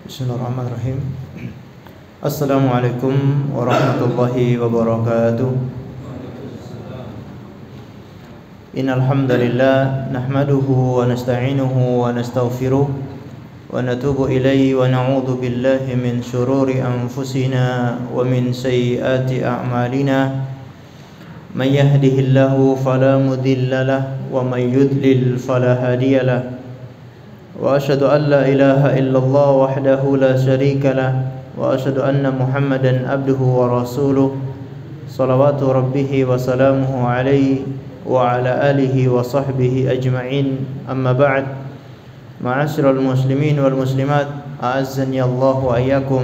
Bismillahirrahmanirrahim. Assalamualaikum warahmatullahi wabarakatuh. Innal hamdalillah nahmaduhu wa nasta'inuhu wa nastaghfiruh wa natubu ilayhi wa na'udzu billahi min shururi anfusina wa min sayyiati a'malina. Man yahdihillahu fala mudilla lahu wa man yudlil fala hadiya lahu. وأشهد أن لا إله إلا الله وحده لا شريك له وأشهد أن محمدا عبده ورسوله صلوات ربه وسلامه عليه وعلى آله وصحبه أجمعين أما بعد معاشر المسلمين والmuslimat أعزني الله وإياكم.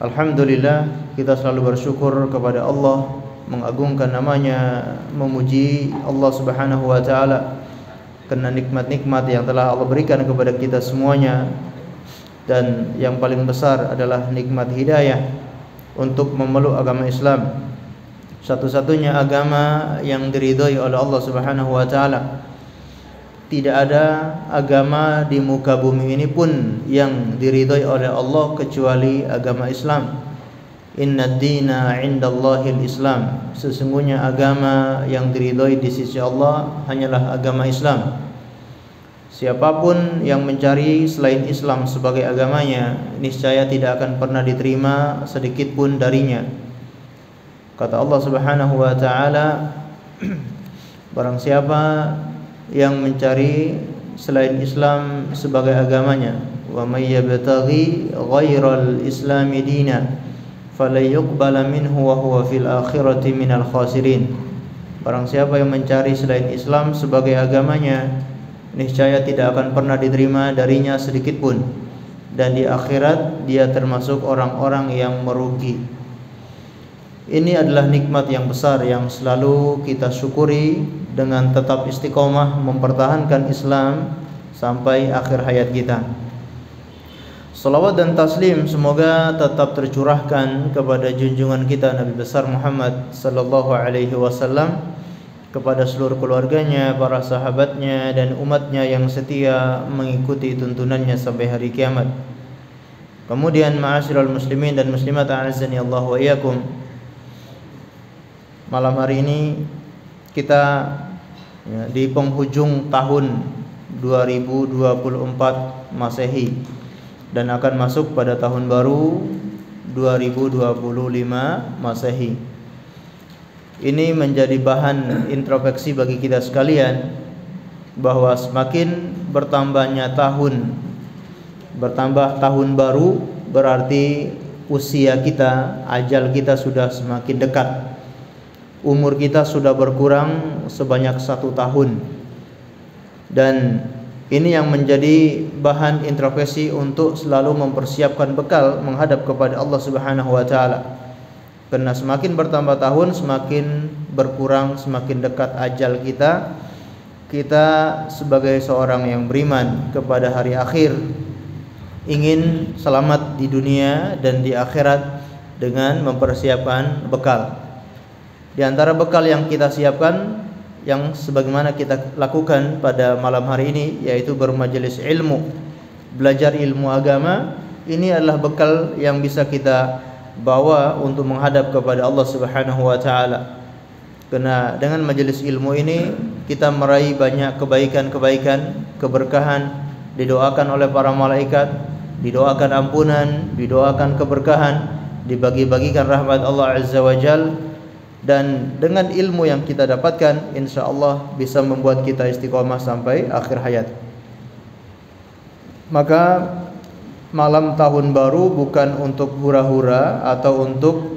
Alhamdulillah, kita selalu bersyukur kepada Allah, mengagungkan namanya, memuji Allah Subhanahu wa taala karena nikmat-nikmat yang telah Allah berikan kepada kita semuanya, dan yang paling besar adalah nikmat hidayah untuk memeluk agama Islam, satu-satunya agama yang diridhai oleh Allah Subhanahu wa taala. Tidak ada agama di muka bumi ini pun yang diridhai oleh Allah kecuali agama Islam. Inna ad-dina 'indallahil Islam. Sesungguhnya agama yang diridhai di sisi Allah hanyalah agama Islam. Siapapun yang mencari selain Islam sebagai agamanya, niscaya tidak akan pernah diterima sedikit pun darinya. Kata Allah Subhanahu wa taala, barang siapa yang mencari selain Islam sebagai agamanya, wa may yabtaghi ghairal islami dina fala yuqbala minhu wa huwa fil akhirati minal khasirin. Barang siapa yang mencari selain Islam sebagai agamanya, niscaya tidak akan pernah diterima darinya sedikit pun, dan di akhirat dia termasuk orang-orang yang merugi. Ini adalah nikmat yang besar yang selalu kita syukuri dengan tetap istiqomah mempertahankan Islam sampai akhir hayat kita. Salawat dan taslim semoga tetap tercurahkan kepada junjungan kita Nabi besar Muhammad sallallahu alaihi wasallam, kepada seluruh keluarganya, para sahabatnya, dan umatnya yang setia mengikuti tuntunannya sampai hari kiamat. Kemudian ma'asyiral muslimin dan muslimat a'azzani Allah wa iyyakum. Malam hari ini kita di penghujung tahun 2024 Masehi dan akan masuk pada tahun baru 2025 Masehi. Ini menjadi bahan introspeksi bagi kita sekalian, bahwa semakin bertambah tahun baru, berarti usia kita, ajal kita sudah semakin dekat. Umur kita sudah berkurang sebanyak 1 tahun. Dan ini yang menjadi bahan introspeksi untuk selalu mempersiapkan bekal menghadap kepada Allah Subhanahu wa taala. Karena semakin bertambah tahun, semakin berkurang, semakin dekat ajal kita. Kita sebagai seorang yang beriman kepada hari akhir ingin selamat di dunia dan di akhirat dengan mempersiapkan bekal. Di antara bekal yang kita siapkan, yang sebagaimana kita lakukan pada malam hari ini, yaitu bermajelis ilmu, belajar ilmu agama. Ini adalah bekal yang bisa kita bawa untuk menghadap kepada Allah Subhanahu wa taala. Karena dengan majelis ilmu ini kita meraih banyak kebaikan-kebaikan, keberkahan, didoakan oleh para malaikat, didoakan ampunan, didoakan keberkahan, dibagi-bagikan rahmat Allah Azza wa Jalla. Dan dengan ilmu yang kita dapatkan, insyaallah bisa membuat kita istiqomah sampai akhir hayat. Maka malam tahun baru bukan untuk hura-hura atau untuk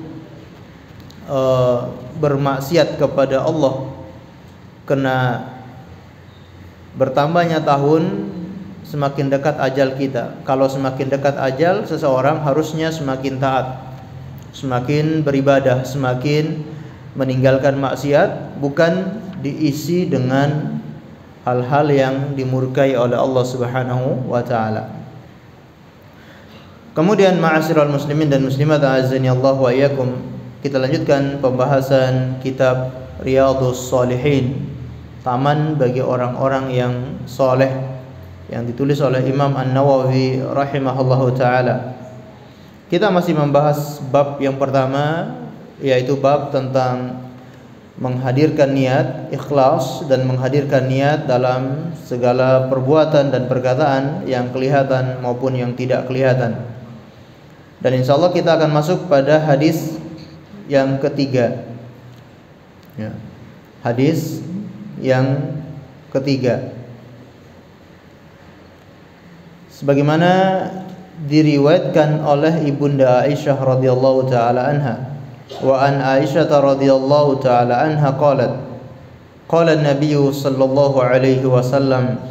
bermaksiat kepada Allah. Karena bertambahnya tahun, semakin dekat ajal kita. Kalau semakin dekat ajal, seseorang harusnya semakin taat, semakin beribadah, semakin meninggalkan maksiat, bukan diisi dengan hal-hal yang dimurkai oleh Allah Subhanahu wa taala. Kemudian ma'asyiral muslimin dan muslimat a'azzani Allah wa iyyakum, kita lanjutkan pembahasan kitab Riyadhus Shalihin, taman bagi orang-orang yang soleh, yang ditulis oleh Imam An-Nawawi rahimahullahu taala. Kita masih membahas bab yang pertama, yaitu bab tentang menghadirkan niat, ikhlas, dan menghadirkan niat dalam segala perbuatan dan perkataan yang kelihatan maupun yang tidak kelihatan. Dan insyaallah kita akan masuk pada hadis yang ketiga, ya. Hadis yang ketiga, sebagaimana diriwayatkan oleh Ibunda Aisyah radhiyallahu taala anha. Wa an Aisyah radhiyallahu taala anha qalat qala an-nabiy sallallahu alaihi wasallam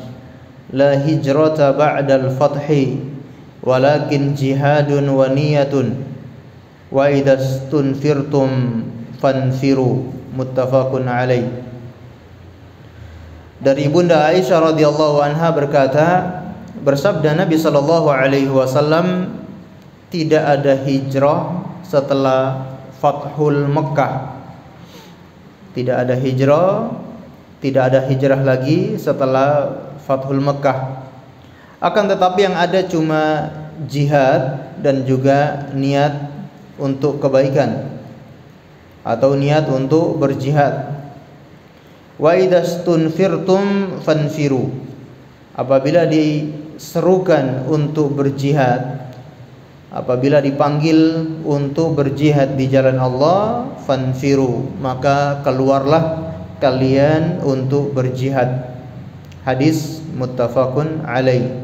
la hijrata ba'da al-fathi walakin jihadun wa niyatun wa idastunfirtum fanfiru, muttafaqun alaih. Dari Ibunda Aisyah radhiyallahu anha berkata, bersabda Nabi sallallahu alaihi wasallam, tidak ada hijrah setelah Fathul Mekkah. Tidak ada hijrah, tidak ada hijrah lagi setelah Fathul Mekkah. Akan tetapi yang ada cuma jihad dan juga niat untuk kebaikan atau niat untuk berjihad. Wa idastunfirtum fanfiru, apabila diserukan untuk berjihad, apabila dipanggil untuk berjihad di jalan Allah, fanfiru, maka keluarlah kalian untuk berjihad. Hadis muttafaqun alaih.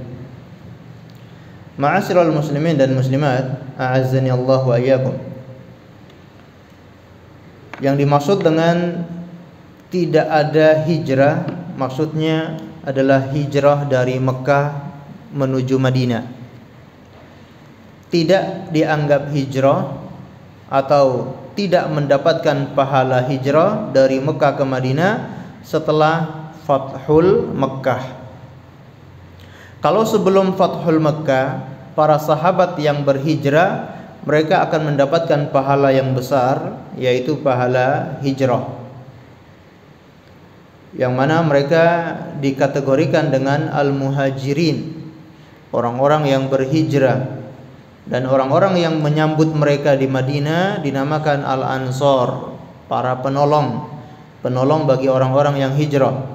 Ma'asyiral muslimin dan muslimat, a'azzani Allah wa iyyakum. Yang dimaksud dengan tidak ada hijrah, maksudnya adalah hijrah dari Mekah menuju Madinah. Tidak dianggap hijrah atau tidak mendapatkan pahala hijrah dari Mekah ke Madinah setelah Fathul Mekkah. Kalau sebelum Fathul Mekkah, para sahabat yang berhijrah, mereka akan mendapatkan pahala yang besar, yaitu pahala hijrah, yang mana mereka dikategorikan dengan al-muhajirin, orang-orang yang berhijrah. Dan orang-orang yang menyambut mereka di Madinah dinamakan al-ansor, para penolong, penolong bagi orang-orang yang hijrah.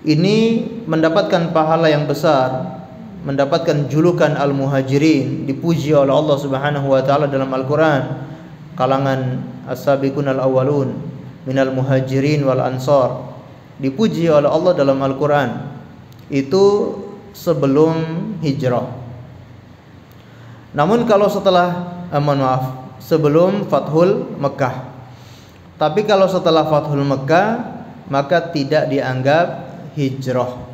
Ini mendapatkan pahala yang besar, mendapatkan julukan al-muhajirin, dipuji oleh Allah Subhanahu wa taala dalam Al-Qur'an, kalangan as-sabiqun al-awwalun minal muhajirin wal ansor, dipuji oleh Allah dalam Al-Qur'an. Itu sebelum hijrah. Namun kalau sebelum Fathul Mekkah. Tapi kalau setelah Fathul Mekkah, maka tidak dianggap hijrah.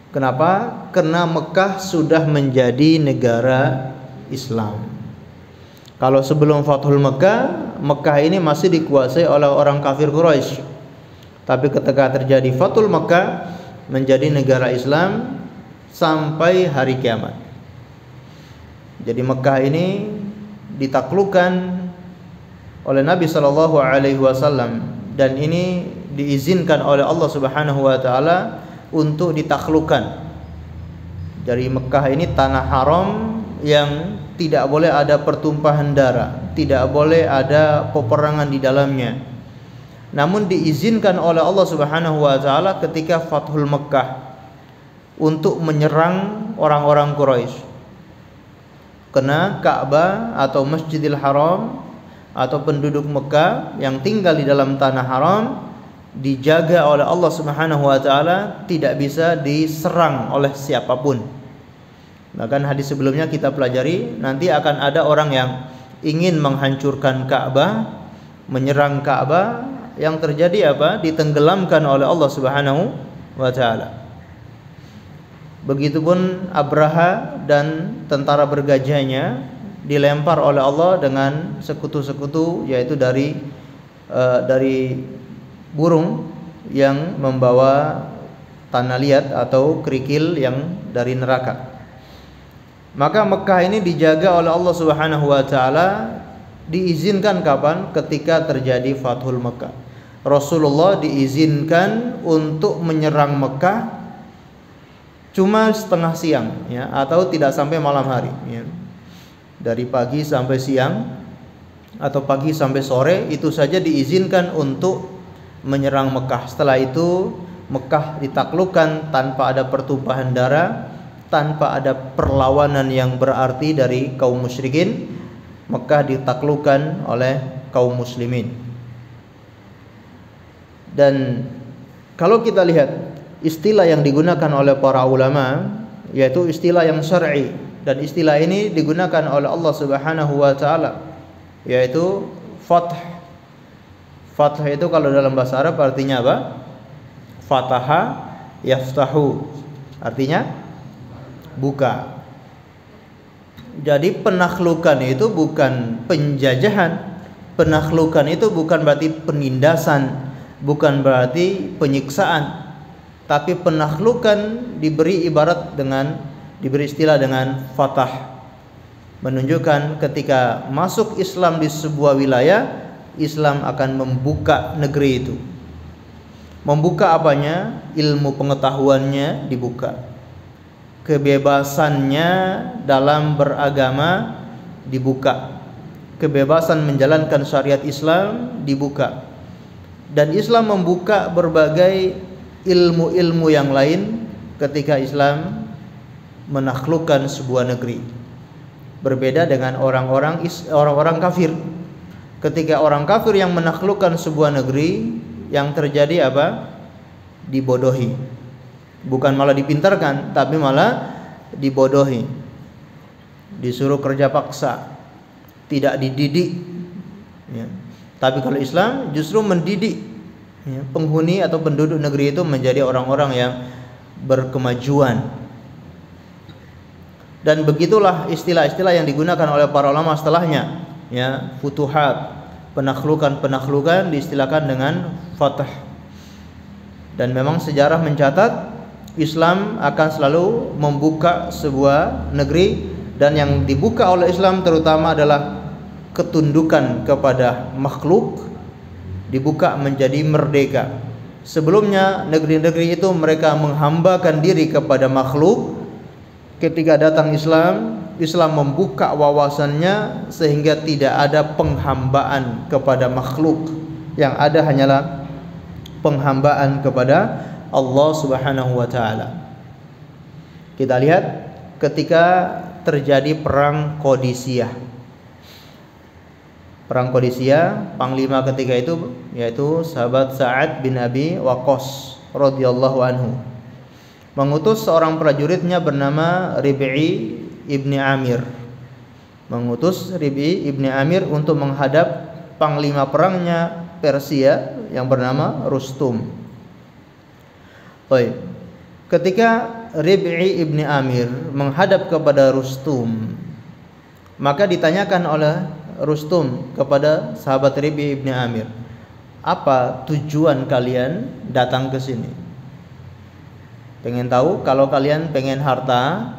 Kenapa? Karena Mekah sudah menjadi negara Islam. Kalau sebelum Fathul Mekkah, Mekah ini masih dikuasai oleh orang kafir Quraisy. Tapi ketika terjadi Fathul Mekkah, menjadi negara Islam sampai hari kiamat. Jadi Mekah ini ditaklukkan oleh Nabi sallallahu alaihi wasallam, dan ini diizinkan oleh Allah Subhanahu wa taala untuk ditaklukkan. Dari Mekah ini tanah haram yang tidak boleh ada pertumpahan darah, tidak boleh ada peperangan di dalamnya. Namun diizinkan oleh Allah Subhanahu wa taala ketika Fathul Mekkah untuk menyerang orang-orang Quraisy. Karena Ka'bah atau Masjidil Haram atau penduduk Mekah yang tinggal di dalam tanah haram dijaga oleh Allah Subhanahu wa taala, tidak bisa diserang oleh siapapun. Bahkan hadis sebelumnya kita pelajari, nanti akan ada orang yang ingin menghancurkan Ka'bah, menyerang Ka'bah, yang terjadi apa? Ditenggelamkan oleh Allah Subhanahu wa taala. Begitupun Abraha dan tentara bergajahnya dilempar oleh Allah dengan sekutu-sekutu, yaitu dari burung yang membawa tanah liat atau kerikil yang dari neraka. Maka Mekah ini dijaga oleh Allah Subhanahu wa taala, diizinkan kapan? Ketika terjadi Fathul Mekkah. Rasulullah diizinkan untuk menyerang Mekah cuma setengah siang ya, atau tidak sampai malam hari ya. Dari pagi sampai siang atau pagi sampai sore itu saja diizinkan untuk menyerang Mekah. Setelah itu Mekah ditaklukkan tanpa ada pertumpahan darah, tanpa ada perlawanan yang berarti dari kaum musyrikin. Mekah ditaklukkan oleh kaum muslimin. Dan kalau kita lihat istilah yang digunakan oleh para ulama, yaitu istilah yang syar'i, dan istilah ini digunakan oleh Allah Subhanahu wa taala, yaitu fath. Fath itu kalau dalam bahasa Arab artinya apa? Fataha yaftahu, artinya buka. Jadi penaklukan itu bukan penjajahan, penaklukan itu bukan berarti penindasan, bukan berarti penyiksaan, tapi penaklukan diberi istilah dengan fatah, menunjukkan ketika masuk Islam di sebuah wilayah, Islam akan membuka negeri itu. Membuka apanya? Ilmu pengetahuannya dibuka, kebebasannya dalam beragama dibuka, kebebasan menjalankan syariat Islam dibuka. Dan Islam membuka berbagai ilmu-ilmu yang lain ketika Islam menaklukkan sebuah negeri. Berbeda dengan orang-orang kafir. Ketika orang kafir yang menaklukkan sebuah negeri, yang terjadi apa? Dibodohi. Bukan malah dipintarkan, tapi malah dibodohi. Disuruh kerja paksa, tidak dididik ya. Tapi kalau Islam justru mendidik ya, penghuni atau penduduk negeri itu menjadi orang-orang yang berkemajuan. Dan begitulah istilah-istilah yang digunakan oleh para ulama setelahnya ya. Futuhat, penaklukan diistilahkan dengan fatah. Dan memang sejarah mencatat Islam akan selalu membuka sebuah negeri, dan yang dibuka oleh Islam terutama adalah ketundukan kepada makhluk, dibuka menjadi merdeka. Sebelumnya negeri-negeri itu mereka menghambakan diri kepada makhluk. Ketika datang Islam, Islam membuka wawasannya sehingga tidak ada penghambaan kepada makhluk. Yang ada hanyalah penghambaan kepada Allah Subhanahu wa taala. Kita lihat ketika terjadi perang Qadisiyah. Perang Qadisiyah, panglima ketika itu yaitu sahabat Sa'ad bin Abi Waqqas radhiyallahu anhu, mengutus seorang prajuritnya bernama Rib'i ibni Amir. Mengutus Rib'i ibni Amir untuk menghadap panglima perangnya Persia yang bernama Rustum. Baik. Ketika Rib'i ibni Amir menghadap kepada Rustum, maka ditanyakan oleh Rustum kepada sahabat Rib'i ibni Amir, apa tujuan kalian datang ke sini? Pengen tahu? Kalau kalian pengen harta,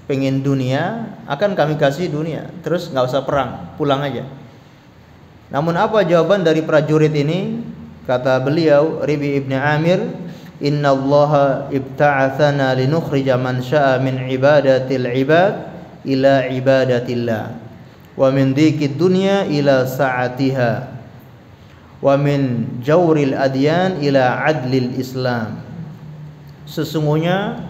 pengen dunia, akan kami kasih dunia. Terus nggak usah perang, pulang aja. Namun apa jawaban dari prajurit ini? Kata beliau, Rib'i ibni Amir, Inna Allaha ibta'athana linukhrija man sya'a min ibadatil ibad ila ibadatillah, wa min dhikid dunya ila sa'atiha, wa min jawril adyan ila adlil Islam. Sesungguhnya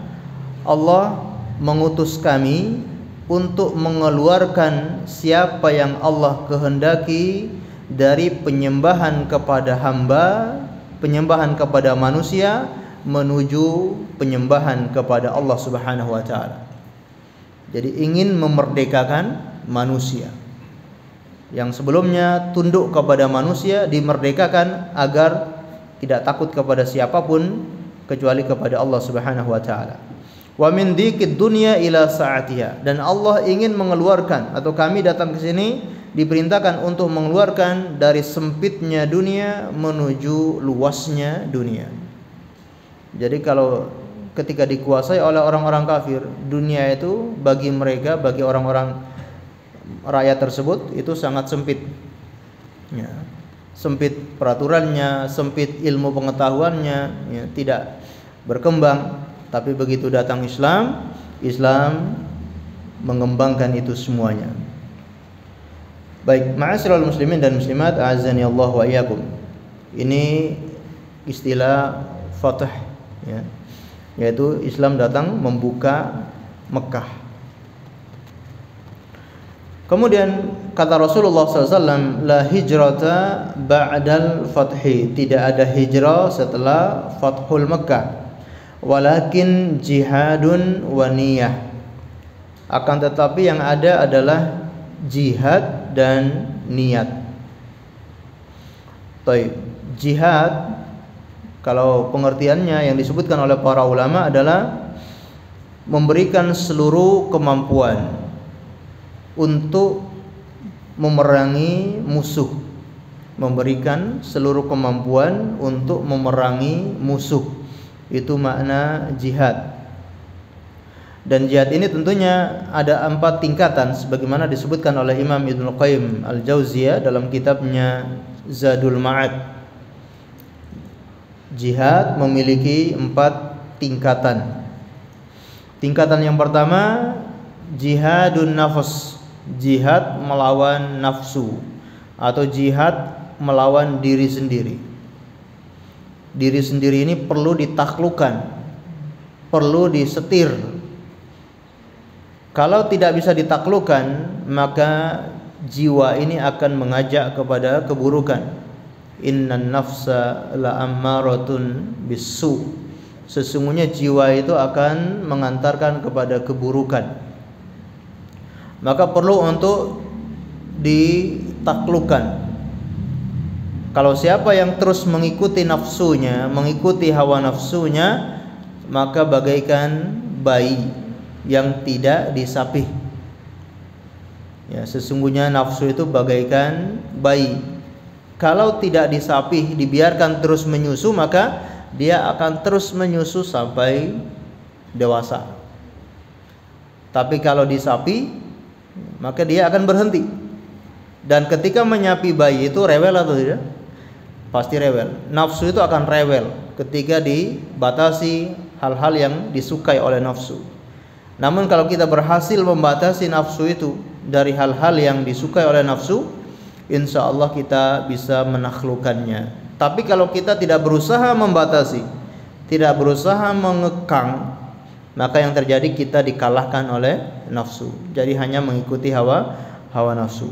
Allah mengutus kami untuk mengeluarkan siapa yang Allah kehendaki dari penyembahan kepada hamba, penyembahan kepada manusia, menuju penyembahan kepada Allah Subhanahu wa taala. Jadi ingin memerdekakan manusia. Yang sebelumnya tunduk kepada manusia dimerdekakan agar tidak takut kepada siapapun kecuali kepada Allah Subhanahu wa taala. Wa min dzikid dunya ila sa'atiha, dan Allah ingin mengeluarkan, atau kami datang ke sini diperintahkan untuk mengeluarkan dari sempitnya dunia menuju luasnya dunia. Jadi kalau ketika dikuasai oleh orang-orang kafir, dunia itu bagi mereka, bagi orang-orang rakyat tersebut itu sangat sempit ya. Sempit peraturannya, sempit ilmu pengetahuannya ya, tidak berkembang. Tapi begitu datang Islam, Islam mengembangkan itu semuanya. Baik, ma'asyiral muslimin dan muslimat, a'azzani Allah wa iyyakum. Ini istilah fath, ya, yaitu Islam datang membuka Mekah. Kemudian kata Rasulullah SAW, la hijrata ba'dal fathi, tidak ada hijrah setelah Fathul Mekah, walakin jihadun wa niyah, akan tetapi yang ada adalah jihad dan niat. Baik, jihad kalau pengertiannya yang disebutkan oleh para ulama adalah memberikan seluruh kemampuan untuk memerangi musuh, memberikan seluruh kemampuan untuk memerangi musuh. Itu makna jihad. Dan jihad ini tentunya ada 4 tingkatan sebagaimana disebutkan oleh Imam Ibnu Qayyim Al-Jauziyah dalam kitabnya Zadul Ma'ad. Jihad memiliki 4 tingkatan. Tingkatan yang pertama, jihadun nafs, jihad melawan nafsu atau jihad melawan diri sendiri. Diri sendiri ini perlu ditaklukkan, perlu disetir. Kalau tidak bisa ditaklukkan, maka jiwa ini akan mengajak kepada keburukan. Innan nafsa la'ammaratun bisu. Sesungguhnya jiwa itu akan mengantarkan kepada keburukan. Maka perlu untuk ditaklukkan. Kalau siapa yang terus mengikuti nafsunya, mengikuti hawa nafsunya, maka bagaikan bayi yang tidak disapih. Ya, sesungguhnya nafsu itu bagaikan bayi. Kalau tidak disapih, dibiarkan terus menyusu, maka dia akan terus menyusu sampai dewasa. Tapi kalau disapih, maka dia akan berhenti. Dan ketika menyapi bayi itu rewel atau tidak? Pasti rewel. Nafsu itu akan rewel ketika dibatasi hal-hal yang disukai oleh nafsu. Namun kalau kita berhasil membatasi nafsu itu dari hal-hal yang disukai oleh nafsu, insya Allah kita bisa menaklukkannya. Tapi kalau kita tidak berusaha membatasi, tidak berusaha mengekang, maka yang terjadi kita dikalahkan oleh nafsu. Jadi hanya mengikuti hawa nafsu.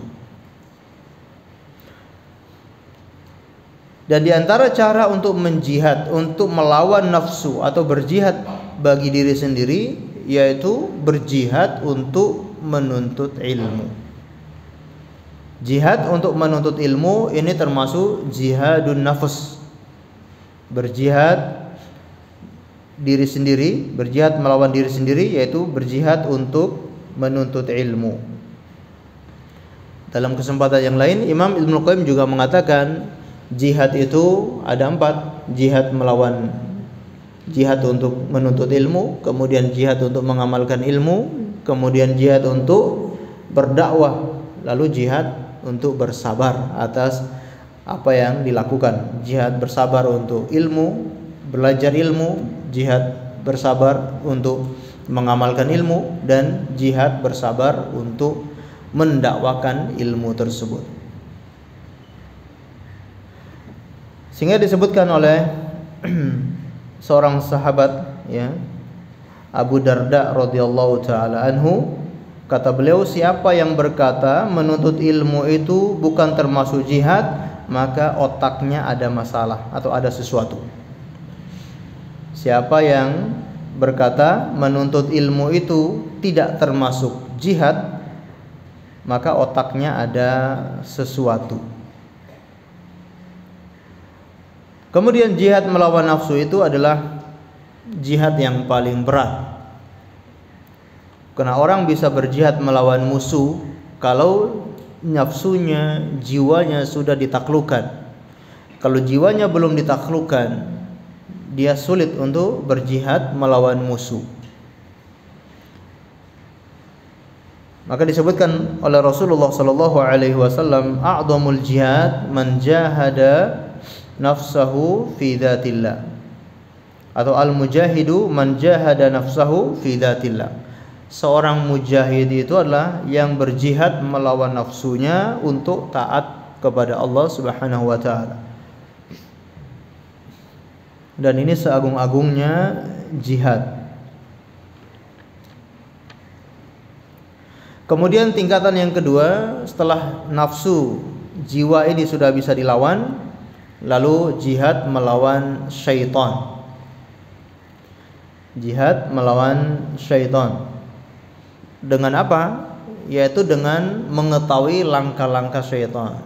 Dan di antara cara untuk menjihad, untuk melawan nafsu atau berjihad bagi diri sendiri, yaitu berjihad untuk menuntut ilmu. Jihad untuk menuntut ilmu ini termasuk jihadun nafs. Berjihad diri sendiri, berjihad melawan diri sendiri, yaitu berjihad untuk menuntut ilmu. Dalam kesempatan yang lain, Imam Ibnu Qayyim juga mengatakan jihad itu ada 4. Jihad untuk menuntut ilmu, kemudian jihad untuk mengamalkan ilmu, kemudian jihad untuk berdakwah, lalu jihad untuk bersabar atas apa yang dilakukan. Jihad bersabar untuk ilmu, belajar ilmu, jihad bersabar untuk mengamalkan ilmu, dan jihad bersabar untuk mendakwakan ilmu tersebut. Sehingga disebutkan oleh seorang sahabat, ya, Abu Darda radhiyallahu taala anhu, kata beliau, siapa yang berkata menuntut ilmu itu bukan termasuk jihad, maka otaknya ada masalah atau ada sesuatu. Siapa yang berkata menuntut ilmu itu tidak termasuk jihad, maka otaknya ada sesuatu. Kemudian jihad melawan nafsu itu adalah jihad yang paling berat. Karena orang bisa berjihad melawan musuh kalau nafsunya, jiwanya sudah ditaklukkan. Kalau jiwanya belum ditaklukkan, dia sulit untuk berjihad melawan musuh. Maka disebutkan oleh Rasulullah sallallahu alaihi wasallam, a'dhamul jihad man jahada nafsahu fi dzatillah. atau al-mujahidu man jahada nafsahu fi dzatillah. Seorang mujahid itu adalah yang berjihad melawan nafsunya untuk taat kepada Allah Subhanahu wa taala. Dan ini seagung-agungnya jihad. Kemudian tingkatan yang kedua, setelah nafsu jiwa ini sudah bisa dilawan, lalu jihad melawan syaitan. Jihad melawan syaitan. Dengan apa? Yaitu dengan mengetahui langkah-langkah syaitan.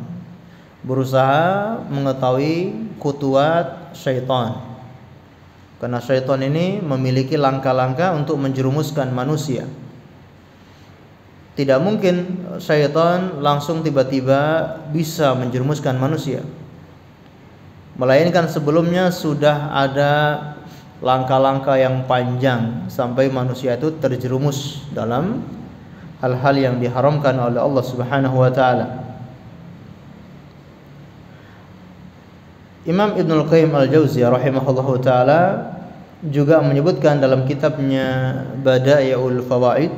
Berusaha mengetahui khutuwat syaitan. Karena syaitan ini memiliki langkah-langkah untuk menjerumuskan manusia. Tidak mungkin syaitan langsung tiba-tiba bisa menjerumuskan manusia, melainkan sebelumnya sudah ada langkah-langkah yang panjang sampai manusia itu terjerumus dalam hal-hal yang diharamkan oleh Allah Subhanahu wa taala. Imam Ibnul Qayyim Al-Jauziyah rahimahullahu taala juga menyebutkan dalam kitabnya Bada'iul Fawaid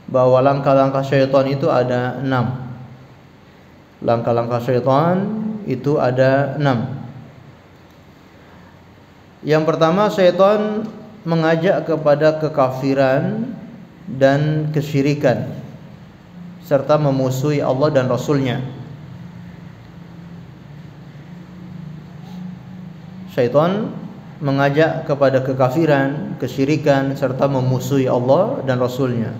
bahwa langkah-langkah syaitan itu ada 6. Langkah-langkah syaitan itu ada 6. Yang pertama, syaitan mengajak kepada kekafiran dan kesyirikan serta memusuhi Allah dan Rasulnya. Syaitan mengajak kepada kekafiran, kesyirikan serta memusuhi Allah dan Rasulnya.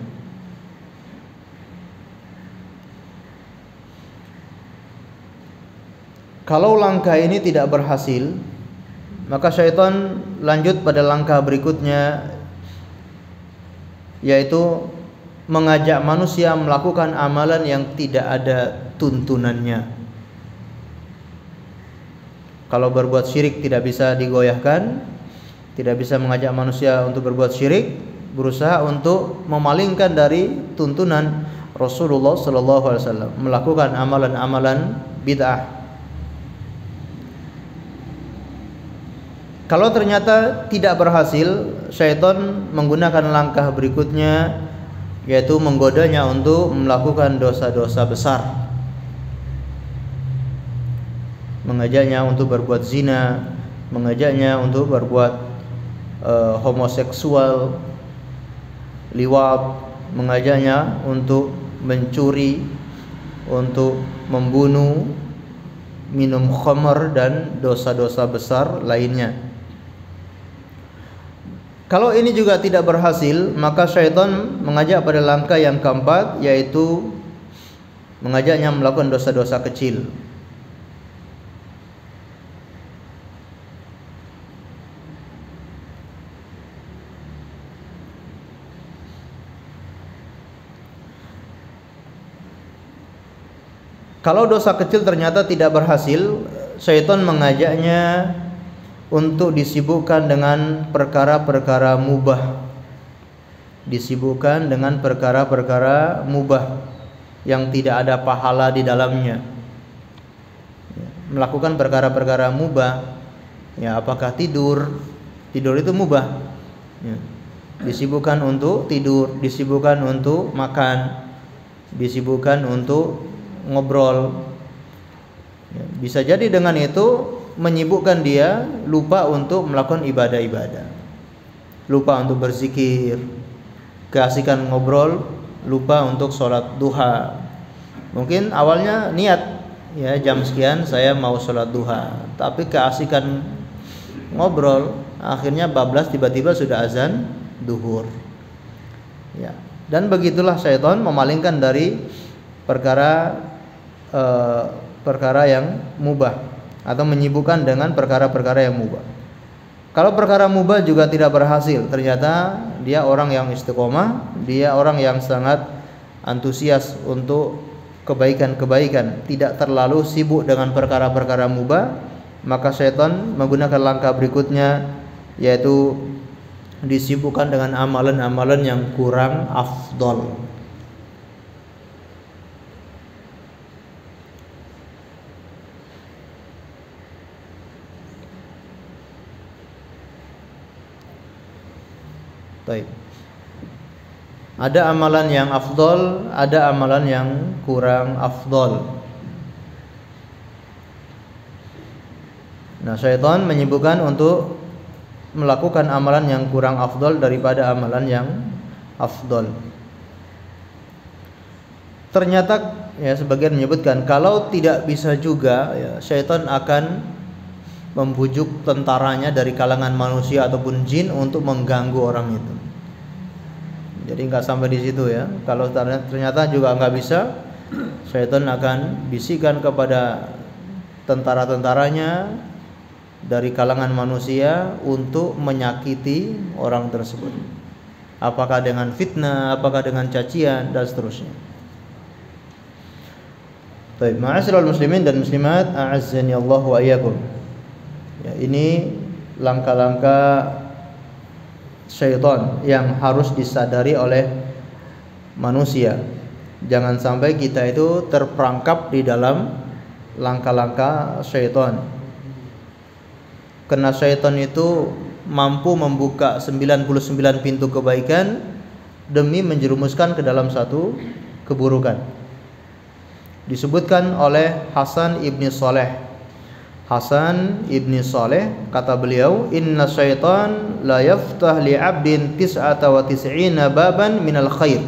Kalau langkah ini tidak berhasil, maka syaitan lanjut pada langkah berikutnya, yaitu mengajak manusia melakukan amalan yang tidak ada tuntunannya. Kalau berbuat syirik tidak bisa digoyahkan, tidak bisa mengajak manusia untuk berbuat syirik, berusaha untuk memalingkan dari tuntunan Rasulullah SAW, melakukan amalan-amalan bid'ah. Kalau ternyata tidak berhasil, syaitan menggunakan langkah berikutnya, yaitu menggodanya untuk melakukan dosa-dosa besar. Mengajaknya untuk berbuat zina, mengajaknya untuk berbuat homoseksual, liwat, mengajaknya untuk mencuri, untuk membunuh, minum khamr dan dosa-dosa besar lainnya. Kalau ini juga tidak berhasil, maka syaitan mengajak pada langkah yang keempat, yaitu mengajaknya melakukan dosa-dosa kecil. Kalau dosa kecil ternyata tidak berhasil, syaitan mengajaknya untuk disibukkan dengan perkara-perkara mubah. Disibukkan dengan perkara-perkara mubah yang tidak ada pahala di dalamnya. Melakukan perkara-perkara mubah, ya, apakah tidur? Tidur itu mubah. Ya. Disibukkan untuk tidur, disibukkan untuk makan, disibukkan untuk ngobrol. Ya, bisa jadi dengan itu menyibukkan dia lupa untuk melakukan ibadah-ibadah, lupa untuk berzikir, keasikan ngobrol, lupa untuk sholat duha. Mungkin awalnya niat, ya, jam sekian saya mau sholat duha, tapi keasikan ngobrol, akhirnya bablas tiba-tiba sudah azan duhur. Ya, dan begitulah syaitan memalingkan dari perkara yang mubah, atau menyibukkan dengan perkara-perkara yang mubah. Kalau perkara mubah juga tidak berhasil, ternyata dia orang yang istiqomah, dia orang yang sangat antusias untuk kebaikan-kebaikan, tidak terlalu sibuk dengan perkara-perkara mubah, maka syaitan menggunakan langkah berikutnya, yaitu disibukkan dengan amalan-amalan yang kurang afdol. Baik. Ada amalan yang afdol, ada amalan yang kurang afdol. Nah, syaitan menyibukkan untuk melakukan amalan yang kurang afdol daripada amalan yang afdol. Ternyata ya sebagian menyebutkan kalau tidak bisa juga ya, syaitan akan membujuk tentaranya dari kalangan manusia ataupun jin untuk mengganggu orang itu. Jadi nggak sampai di situ ya. Kalau ternyata juga nggak bisa, syaitan akan bisikan kepada tentara-tentaranya dari kalangan manusia untuk menyakiti orang tersebut. Apakah dengan fitnah, apakah dengan cacian dan seterusnya. Baik, ma'asyiral muslimin dan muslimat, a'azzani Allah wa iyyakum. Ya, ini langkah-langkah syaitan yang harus disadari oleh manusia. Jangan sampai kita itu terperangkap di dalam langkah-langkah syaitan. Karena syaitan itu mampu membuka 99 pintu kebaikan demi menjerumuskan ke dalam satu keburukan. Disebutkan oleh Hasan ibni Saleh. Hasan ibni Saleh kata beliau, inna syaitan la yaftah li 'abdin tis'ata wa tis'ina baban minal khair.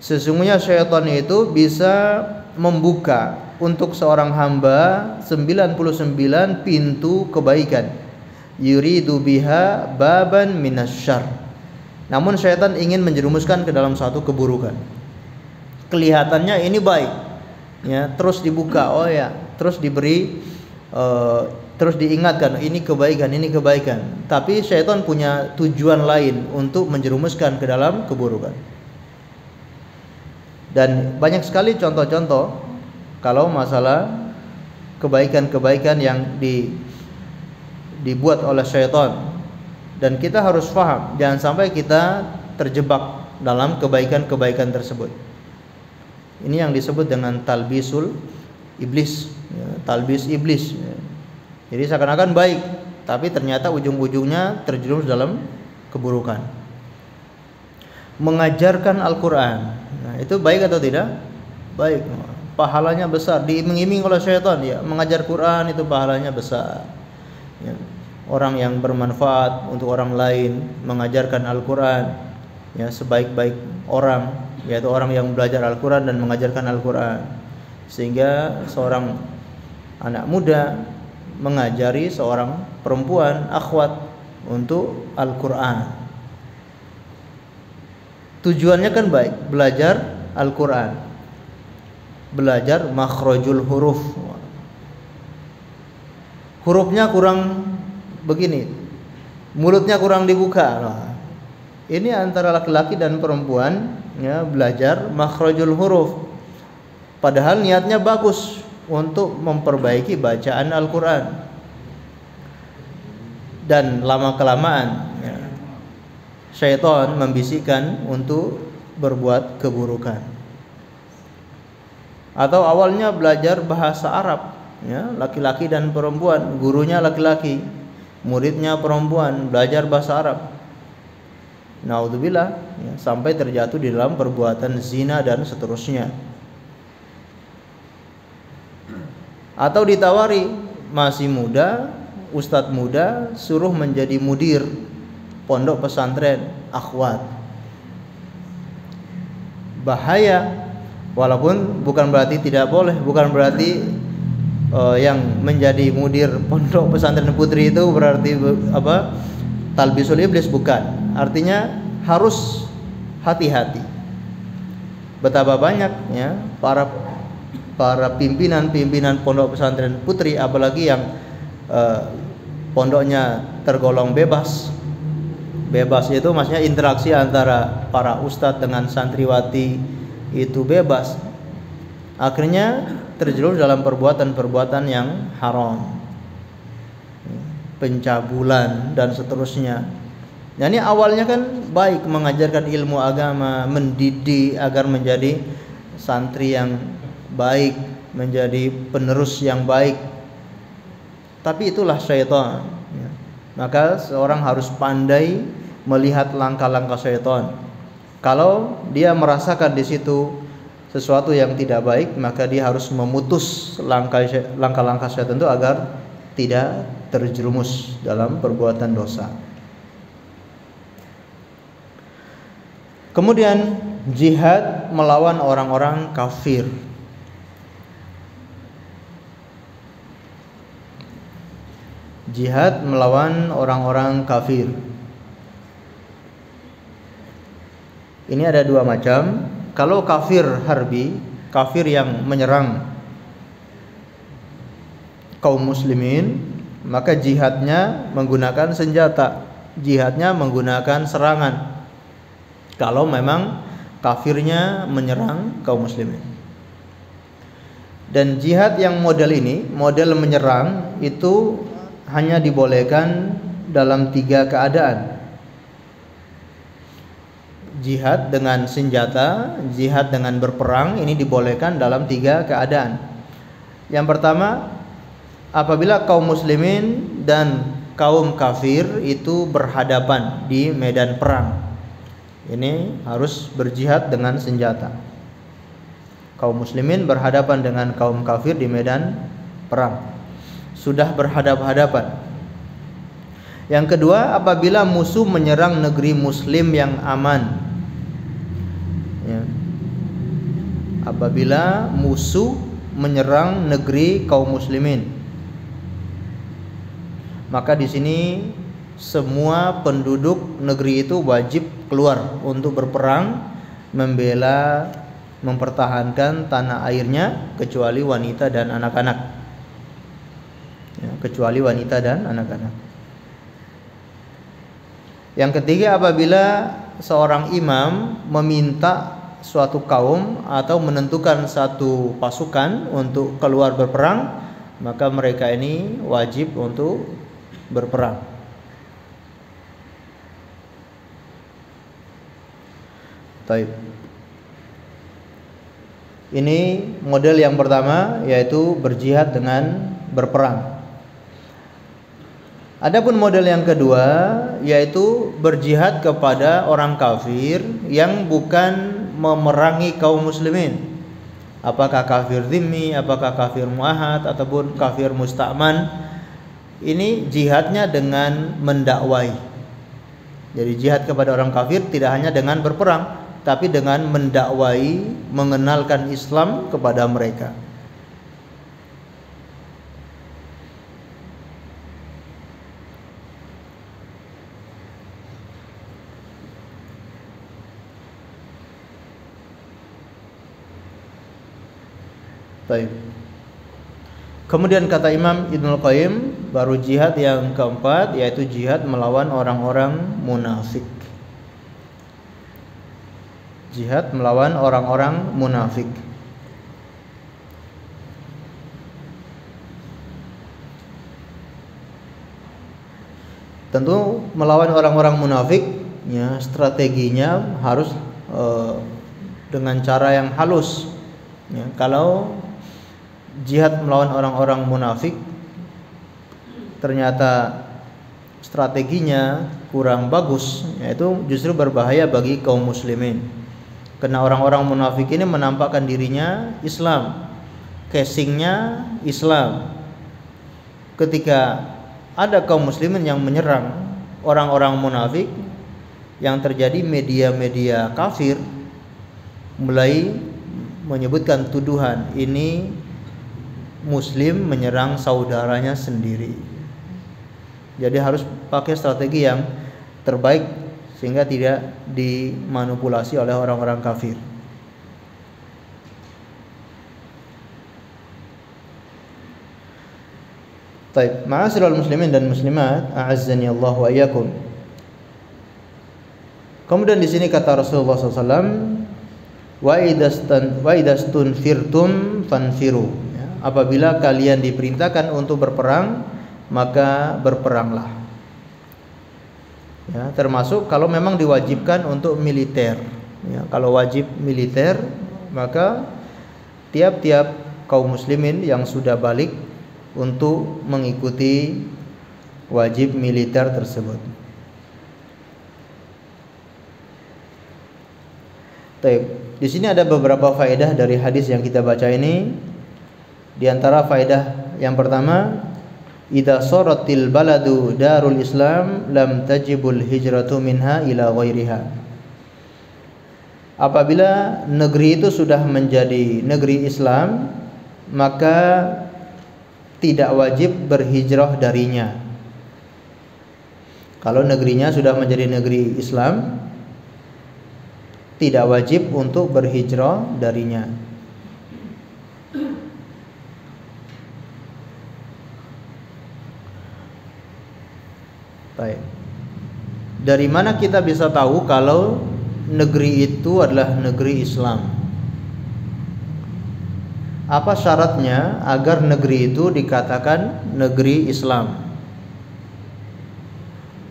Sesungguhnya syaitan itu bisa membuka untuk seorang hamba 99 pintu kebaikan. Yuridu biha baban minasyarr. Namun syaitan ingin menjerumuskan ke dalam satu keburukan. Kelihatannya ini baik, ya, terus dibuka, oh ya, terus diberi, terus diingatkan ini kebaikan, ini kebaikan. Tapi syaitan punya tujuan lain untuk menjerumuskan ke dalam keburukan. Dan banyak sekali contoh-contoh kalau masalah kebaikan-kebaikan yang dibuat oleh syaitan. Dan kita harus paham, jangan sampai kita terjebak dalam kebaikan-kebaikan tersebut. Ini yang disebut dengan talbisul iblis, ya, talbis iblis. Ya. Jadi seakan-akan baik, tapi ternyata ujung-ujungnya terjerumus dalam keburukan. Mengajarkan Al-Quran, nah, itu baik atau tidak? Baik, pahalanya besar. Diiming-iming oleh syaitan, ya, mengajar Quran itu pahalanya besar. Ya. Orang yang bermanfaat untuk orang lain, mengajarkan Al-Quran, ya, sebaik-baik orang, yaitu orang yang belajar Al-Quran dan mengajarkan Al-Quran. Sehingga seorang anak muda mengajari seorang perempuan akhwat untuk Al-Quran. Tujuannya kan baik, belajar Al-Quran, belajar makhrajul huruf. Hurufnya kurang begini, mulutnya kurang dibuka. Nah, ini antara laki-laki dan perempuan, ya, belajar makhrajul huruf. Padahal niatnya bagus untuk memperbaiki bacaan Al-Quran. Dan lama-kelamaan, ya, syaitan membisikkan untuk berbuat keburukan. Atau awalnya belajar bahasa Arab, ya, laki-laki dan perempuan, gurunya laki-laki, muridnya perempuan, belajar bahasa Arab. Naudzubillah, ya, sampai terjatuh di dalam perbuatan zina dan seterusnya. Atau ditawari, masih muda, ustadz muda, suruh menjadi mudir pondok pesantren akhwat. Bahaya. Walaupun bukan berarti tidak boleh, bukan berarti yang menjadi mudir pondok pesantren putri itu berarti apa? Talbisul iblis, bukan. Artinya harus hati-hati. Betapa banyak, ya, para pimpinan pondok pesantren putri, apalagi yang pondoknya tergolong bebas. Bebas itu maksudnya interaksi antara para ustadz dengan santriwati itu bebas. Akhirnya terjerumus dalam perbuatan-perbuatan yang haram, pencabulan dan seterusnya. Nah, ini awalnya kan baik, mengajarkan ilmu agama, mendidik agar menjadi santri yang baik, menjadi penerus yang baik. Tapi itulah syaitan, ya. Maka seorang harus pandai melihat langkah-langkah syaitan. Kalau dia merasakan di situ sesuatu yang tidak baik, maka dia harus memutus langkah-langkah syaitan itu agar tidak terjerumus dalam perbuatan dosa. Kemudian jihad melawan orang-orang kafir. Jihad melawan orang-orang kafir. Ini ada dua macam. Kalau kafir harbi, kafir yang menyerang kaum muslimin, maka jihadnya menggunakan senjata, jihadnya menggunakan serangan. Kalau memang kafirnya menyerang kaum muslimin. Dan jihad yang model ini, model menyerang, itu hanya dibolehkan dalam 3 keadaan. Jihad dengan senjata, jihad dengan berperang, ini dibolehkan dalam 3 keadaan. Yang pertama, apabila kaum muslimin dan kaum kafir itu berhadapan di medan perang. Ini harus berjihad dengan senjata. Kaum muslimin berhadapan dengan kaum kafir di medan perang. Sudah berhadap-hadapan. Yang kedua, apabila musuh menyerang negeri muslim yang aman. Ya. Apabila musuh menyerang negeri kaum muslimin, maka di sini semua penduduk negeri itu wajib keluar untuk berperang, membela, mempertahankan tanah airnya, kecuali wanita dan anak-anak. Ya, kecuali wanita dan anak-anak. Yang ketiga, apabila seorang imam meminta suatu kaum atau menentukan satu pasukan untuk keluar berperang, maka mereka ini wajib untuk berperang. Baik. Ini model yang pertama, yaitu berjihad dengan berperang. Adapun model yang kedua, yaitu berjihad kepada orang kafir yang bukan memerangi kaum muslimin. Apakah kafir dhimmi, apakah kafir muahad, ataupun kafir musta'man. Ini jihadnya dengan mendakwai. Jadi jihad kepada orang kafir tidak hanya dengan berperang, tapi dengan mendakwai, mengenalkan Islam kepada mereka. Baik. Kemudian kata Imam Ibnul Qayyim, baru jihad yang keempat, yaitu jihad melawan orang-orang munafik. Jihad melawan orang-orang munafik. Tentu melawan orang-orang munafik, ya, strateginya harus dengan cara yang halus. Ya, kalau jihad melawan orang-orang munafik ternyata strateginya kurang bagus, yaitu justru berbahaya bagi kaum muslimin. Karena orang-orang munafik ini menampakkan dirinya Islam, casingnya Islam. Ketika ada kaum muslimin yang menyerang orang-orang munafik, yang terjadi media-media kafir mulai menyebutkan tuduhan ini muslim menyerang saudaranya sendiri. Jadi harus pakai strategi yang terbaik sehingga tidak dimanipulasi oleh orang-orang kafir. Baik, ma'asyiral muslimin dan muslimat, a'azzani Allah wa iyyakum. Kemudian di sini kata Rasulullah SAW, wa idastunfirtum fanfiru. Ya, apabila kalian diperintahkan untuk berperang, maka berperanglah. Ya, termasuk kalau memang diwajibkan untuk militer. Ya, kalau wajib militer, maka tiap-tiap kaum muslimin yang sudah balik untuk mengikuti wajib militer tersebut. Baik, di sini ada beberapa faedah dari hadis yang kita baca ini. Di antara faedah yang pertama, idza saratil baladu darul Islam lam tajibul hijratu minha ila ghairiha. Apabila negeri itu sudah menjadi negeri Islam, maka tidak wajib berhijrah darinya. Kalau negerinya sudah menjadi negeri Islam, tidak wajib untuk berhijrah darinya. Baik. Dari mana kita bisa tahu kalau negeri itu adalah negeri Islam? Apa syaratnya agar negeri itu dikatakan negeri Islam?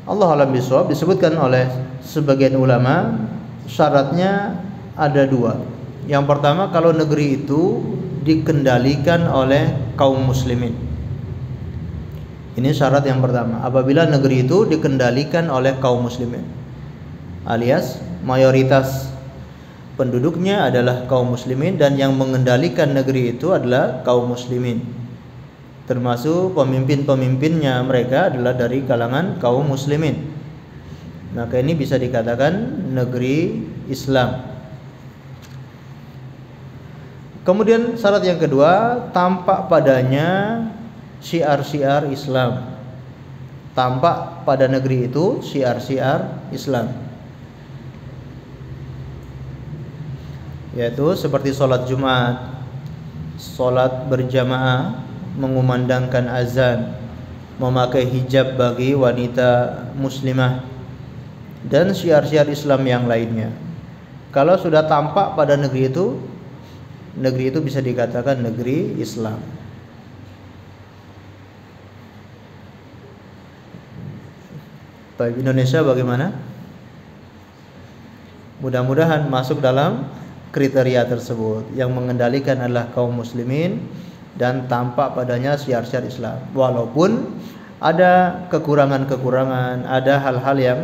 Allah alam bisawab, disebutkan oleh sebagian ulama, syaratnya ada dua. Yang pertama, kalau negeri itu dikendalikan oleh kaum muslimin. Ini syarat yang pertama. Apabila negeri itu dikendalikan oleh kaum muslimin, alias mayoritas penduduknya adalah kaum muslimin dan yang mengendalikan negeri itu adalah kaum muslimin, termasuk pemimpin-pemimpinnya mereka adalah dari kalangan kaum muslimin, maka ini bisa dikatakan negeri Islam. Kemudian syarat yang kedua, tampak padanya syiar-syiar Islam. Tampak pada negeri itu syiar-syiar Islam, yaitu seperti sholat Jumat, sholat berjamaah, mengumandangkan azan, memakai hijab bagi wanita muslimah, dan syiar-syiar Islam yang lainnya. Kalau sudah tampak pada negeri itu bisa dikatakan negeri Islam. Baik, Indonesia bagaimana? Mudah-mudahan masuk dalam kriteria tersebut. Yang mengendalikan adalah kaum muslimin dan tampak padanya syiar-syiar Islam. Walaupun ada kekurangan-kekurangan, ada hal-hal yang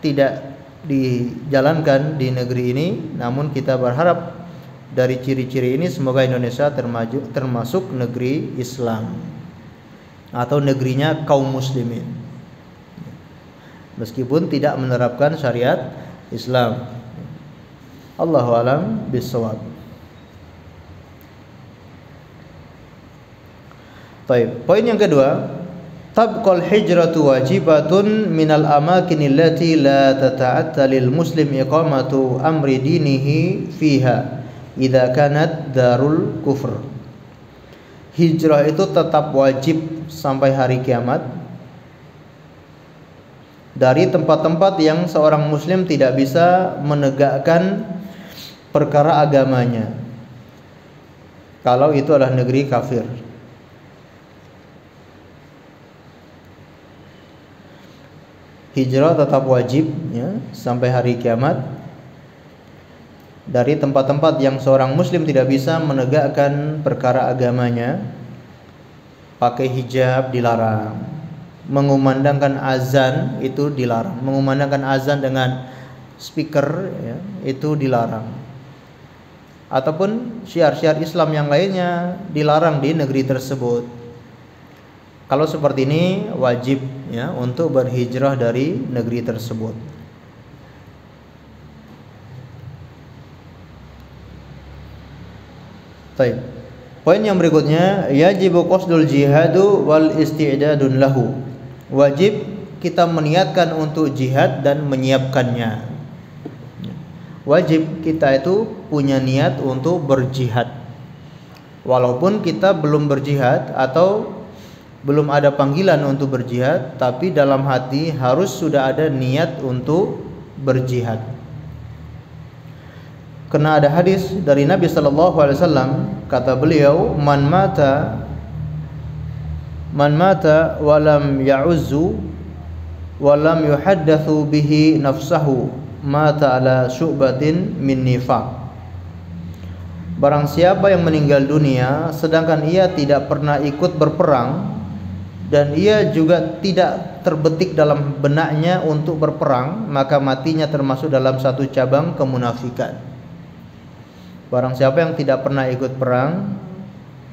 tidak dijalankan di negeri ini, namun kita berharap dari ciri-ciri ini semoga Indonesia termasuk negeri Islam atau negerinya kaum muslimin, meskipun tidak menerapkan syariat Islam. Allahu alam bisawab. Baik, poin yang kedua, tabqal hijratu wajibatun minal amakin allati la tata'atta lil muslim iqamatu amri dinihi fiha idza kanat darul kufr. Hijrah itu tetap wajib sampai hari kiamat dari tempat-tempat yang seorang muslim tidak bisa menegakkan perkara agamanya, kalau itu adalah negeri kafir. Hijrah tetap wajib ya, sampai hari kiamat dari tempat-tempat yang seorang muslim tidak bisa menegakkan perkara agamanya. Pakai hijab dilarang, mengumandangkan azan itu dilarang, mengumandangkan azan dengan speaker ya, itu dilarang, ataupun syiar-syiar Islam yang lainnya dilarang di negeri tersebut. Kalau seperti ini wajib ya untuk berhijrah dari negeri tersebut. Baik. Poin yang berikutnya, yajibu qasdul jihadu wal isti'dadun lahu. Wajib kita meniatkan untuk jihad dan menyiapkannya. Wajib kita itu punya niat untuk berjihad. Walaupun kita belum berjihad atau belum ada panggilan untuk berjihad, tapi dalam hati harus sudah ada niat untuk berjihad. Karena ada hadis dari Nabi sallallahu alaihi wasallam, kata beliau, man mata walam ya'uzzu walam yuhaddatsu bihi nafsahu mata ala syu'batin min nifaq. Barang siapa yang meninggal dunia sedangkan ia tidak pernah ikut berperang dan ia juga tidak terbetik dalam benaknya untuk berperang, maka matinya termasuk dalam satu cabang kemunafikan. Barang siapa yang tidak pernah ikut perang,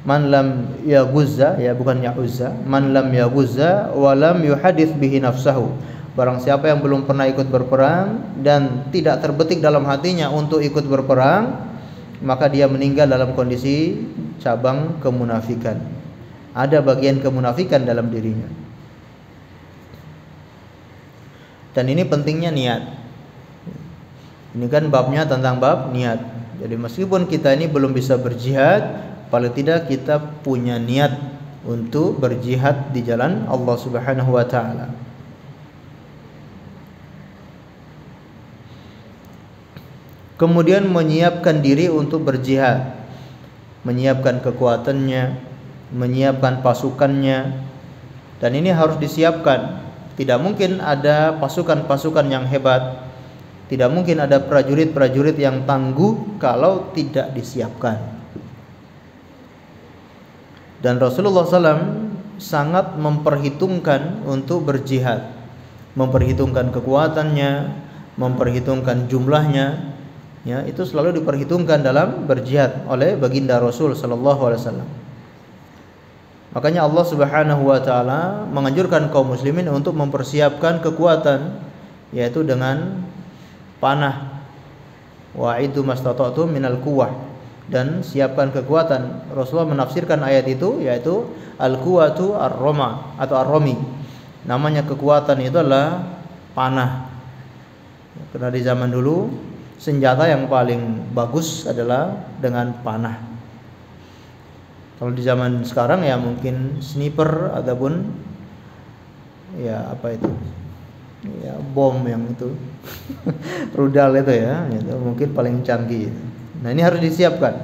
man lam yaghuzza, ya bukan yahuzza, man lam yaghuzza wa lam yuhadits bihi nafsahu. Barang siapa yang belum pernah ikut berperang dan tidak terbetik dalam hatinya untuk ikut berperang, maka dia meninggal dalam kondisi cabang kemunafikan. Ada bagian kemunafikan dalam dirinya. Dan ini pentingnya niat. Ini kan babnya tentang bab niat. Jadi meskipun kita ini belum bisa berjihad, paling tidak kita punya niat untuk berjihad di jalan Allah Subhanahu wa taala. Kemudian menyiapkan diri untuk berjihad, menyiapkan kekuatannya, menyiapkan pasukannya, dan ini harus disiapkan. Tidak mungkin ada pasukan-pasukan yang hebat, tidak mungkin ada prajurit-prajurit yang tangguh kalau tidak disiapkan. Dan Rasulullah SAW sangat memperhitungkan untuk berjihad, memperhitungkan kekuatannya, memperhitungkan jumlahnya. Ya, itu selalu diperhitungkan dalam berjihad oleh baginda Rasul sallallahu alaihi wasallam. Makanya Allah Subhanahu wa taala menganjurkan kaum muslimin untuk mempersiapkan kekuatan, yaitu dengan panah. Wa'idu mastata'tum minal quwwah, dan siapkan kekuatan. Rasulullah menafsirkan ayat itu yaitu al-quwwatu ar-rama atau ar-rami. Namanya kekuatan itu adalah panah. Karena di zaman dulu senjata yang paling bagus adalah dengan panah. Kalau di zaman sekarang ya mungkin sniper ataupun ya apa itu? Ya bom yang itu. Rudal itu ya, itu mungkin paling canggih. Nah, ini harus disiapkan.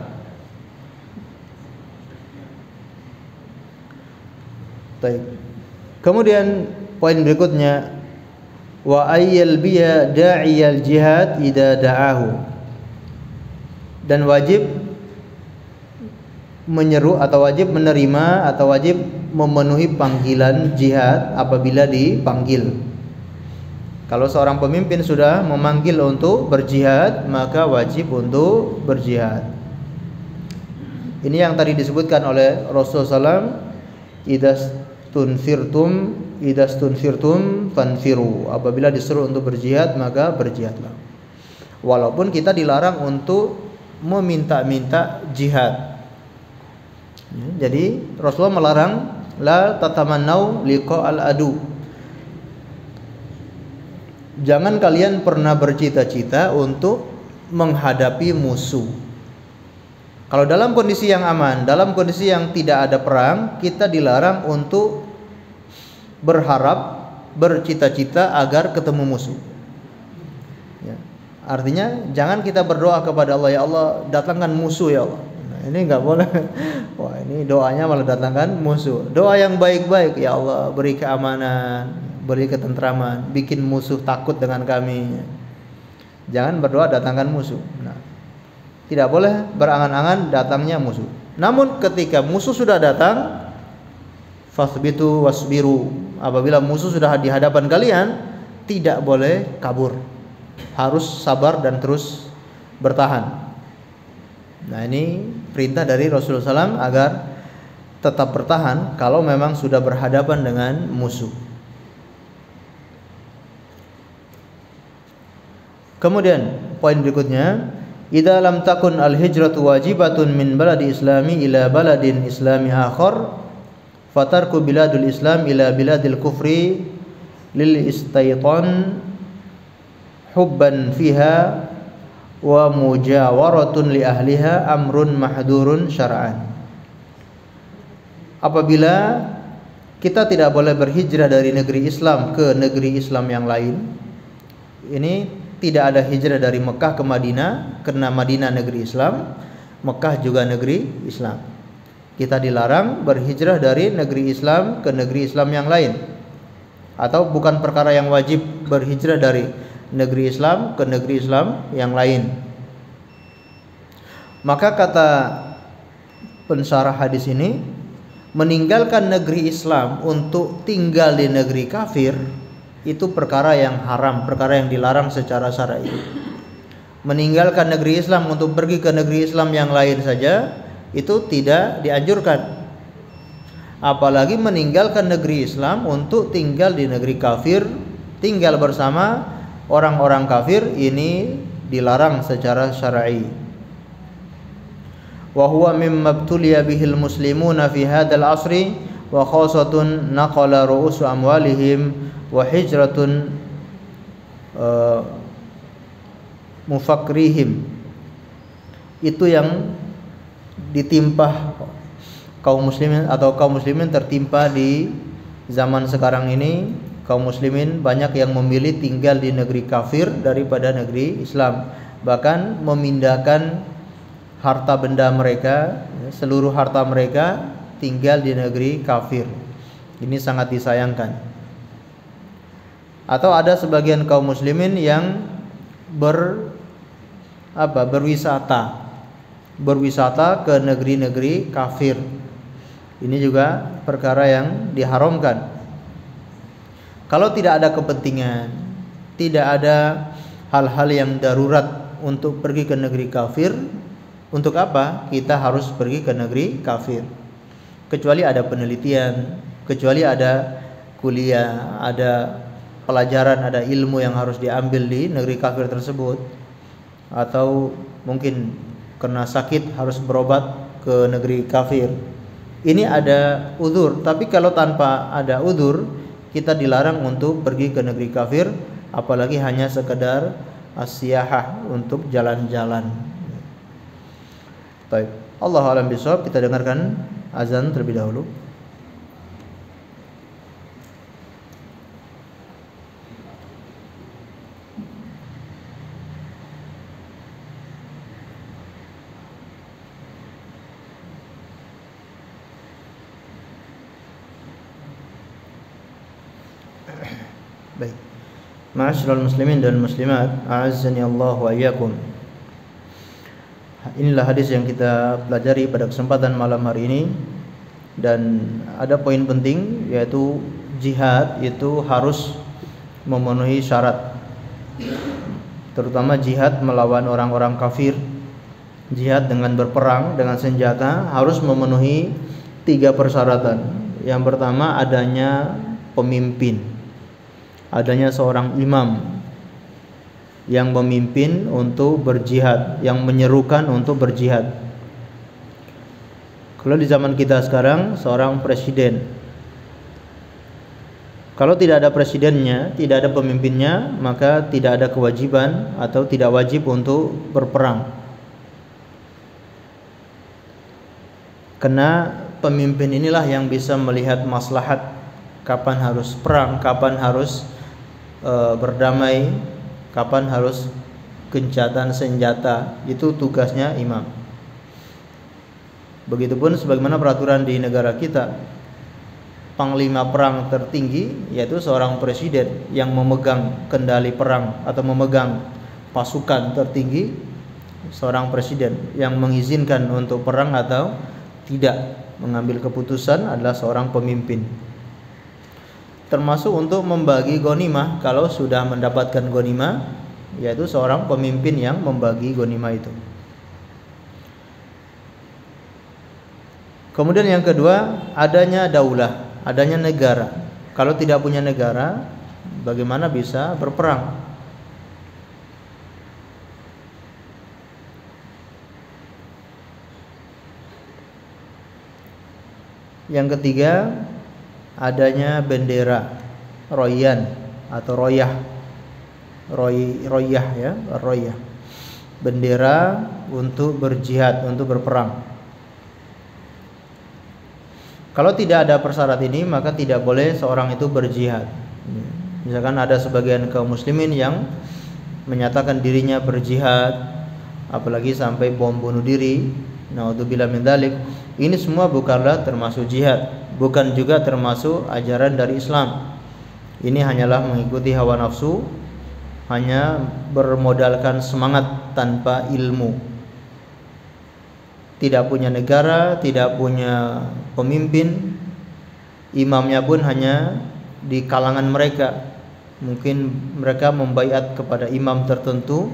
Baik. Kemudian poin berikutnya, wa ayyal biya da'iyal jihad idza da'ahu. Dan wajib menyeru atau wajib menerima atau wajib memenuhi panggilan jihad apabila dipanggil. Kalau seorang pemimpin sudah memanggil untuk berjihad, maka wajib untuk berjihad. Ini yang tadi disebutkan oleh Rasulullah SAW, idastunfirtum fanfiru. Apabila disuruh untuk berjihad, maka berjihadlah. Walaupun kita dilarang untuk meminta-minta jihad. Jadi Rasulullah melarang la tatamannau liqa'al adu. Jangan kalian pernah bercita-cita untuk menghadapi musuh. Kalau dalam kondisi yang aman, dalam kondisi yang tidak ada perang, kita dilarang untuk berharap, bercita-cita agar ketemu musuh. Ya. Artinya jangan kita berdoa kepada Allah, ya Allah datangkan musuh ya Allah. Nah, ini nggak boleh. Wah, ini doanya malah datangkan musuh. Doa yang baik-baik, ya Allah beri keamanan, beri ketentraman, bikin musuh takut dengan kami. Jangan berdoa datangkan musuh. Nah, tidak boleh berangan-angan datangnya musuh. Namun ketika musuh sudah datang, fasbitu wasbiru. Apabila musuh sudah di hadapan kalian, tidak boleh kabur. Harus sabar dan terus bertahan. Nah, ini perintah dari Rasulullah SAW agar tetap bertahan kalau memang sudah berhadapan dengan musuh. Kemudian poin berikutnya, idza lam takun al-hijratu wajibatun min baladi islami ila baladin islami akhar, fatarku biladul islam ila biladil kufri lil istaitan hubban fiha wa mujawaratun li ahliha amrun mahdurun syar'an. Apabila kita tidak boleh berhijrah dari negeri Islam ke negeri Islam yang lain, ini tidak ada hijrah dari Mekah ke Madinah, karena Madinah negeri Islam, Mekah juga negeri Islam. Kita dilarang berhijrah dari negeri Islam ke negeri Islam yang lain. Atau bukan perkara yang wajib berhijrah dari negeri Islam ke negeri Islam yang lain. Maka kata pensyarah hadis ini, meninggalkan negeri Islam untuk tinggal di negeri kafir itu perkara yang haram, perkara yang dilarang secara syar'i. meninggalkan negeri Islam untuk pergi ke negeri Islam yang lain saja itu tidak dianjurkan. Apalagi meninggalkan negeri Islam untuk tinggal di negeri kafir, tinggal bersama orang-orang kafir, ini dilarang secara syar'i. Wa huwa mimma ibtuliya bihil muslimuna fi hadzal asri wa khassatun naqala ru'usu amwalihim wa hijratun mufakrihim. Itu yang ditimpa kaum muslimin atau kaum muslimin tertimpa di zaman sekarang ini. Kaum muslimin banyak yang memilih tinggal di negeri kafir daripada negeri Islam, bahkan memindahkan harta benda mereka, seluruh harta mereka tinggal di negeri kafir. Ini sangat disayangkan. Atau ada sebagian kaum muslimin yang berwisata ke negeri-negeri kafir. Ini juga perkara yang diharamkan. Kalau tidak ada kepentingan, tidak ada hal-hal yang darurat untuk pergi ke negeri kafir, untuk apa kita harus pergi ke negeri kafir? Kecuali ada penelitian, kecuali ada kuliah, ada pelajaran, ada ilmu yang harus diambil di negeri kafir tersebut, atau mungkin karena sakit harus berobat ke negeri kafir. Ini ada uzur. Tapi kalau tanpa ada uzur, kita dilarang untuk pergi ke negeri kafir, apalagi hanya sekedar as-siyahah, untuk jalan-jalan. Baik, Allahu a'lam bishawab. Kita dengarkan azan terlebih dahulu. Baik. Ma'asyiral muslimin dan muslimat, a'azzani Allah wa iyyakum. Inilah hadis yang kita pelajari pada kesempatan malam hari ini, dan ada poin penting, yaitu jihad itu harus memenuhi syarat. Terutama jihad melawan orang-orang kafir, jihad dengan berperang dengan senjata harus memenuhi 3 persyaratan. Yang pertama, adanya pemimpin, adanya seorang imam yang memimpin untuk berjihad, yang menyerukan untuk berjihad. Kalau di zaman kita sekarang, seorang presiden. Kalau tidak ada presidennya, tidak ada pemimpinnya, maka tidak ada kewajiban atau tidak wajib untuk berperang. Karena pemimpin inilah yang bisa melihat maslahat, kapan harus perang, kapan harus berdamai, kapan harus gencatan senjata. Itu tugasnya imam. Begitupun sebagaimana peraturan di negara kita, panglima perang tertinggi yaitu seorang presiden yang memegang kendali perang atau memegang pasukan tertinggi. Seorang presiden yang mengizinkan untuk perang atau tidak mengambil keputusan adalah seorang pemimpin. Termasuk untuk membagi ghanimah, kalau sudah mendapatkan ghanimah, yaitu seorang pemimpin yang membagi ghanimah itu. Kemudian yang kedua, adanya daulah, adanya negara. Kalau tidak punya negara, bagaimana bisa berperang? Yang ketiga, adanya bendera, royan atau royah, royah ya, royah, bendera untuk berjihad, untuk berperang. Kalau tidak ada persyarat ini, maka tidak boleh seorang itu berjihad. Misalkan ada sebagian kaum muslimin yang menyatakan dirinya berjihad, apalagi sampai bom bunuh diri, naudzubillah min dzalik. Ini semua bukanlah termasuk jihad, bukan juga termasuk ajaran dari Islam. Ini hanyalah mengikuti hawa nafsu, hanya bermodalkan semangat tanpa ilmu. Tidak punya negara, tidak punya pemimpin, imamnya pun hanya di kalangan mereka. Mungkin mereka membaiat kepada imam tertentu,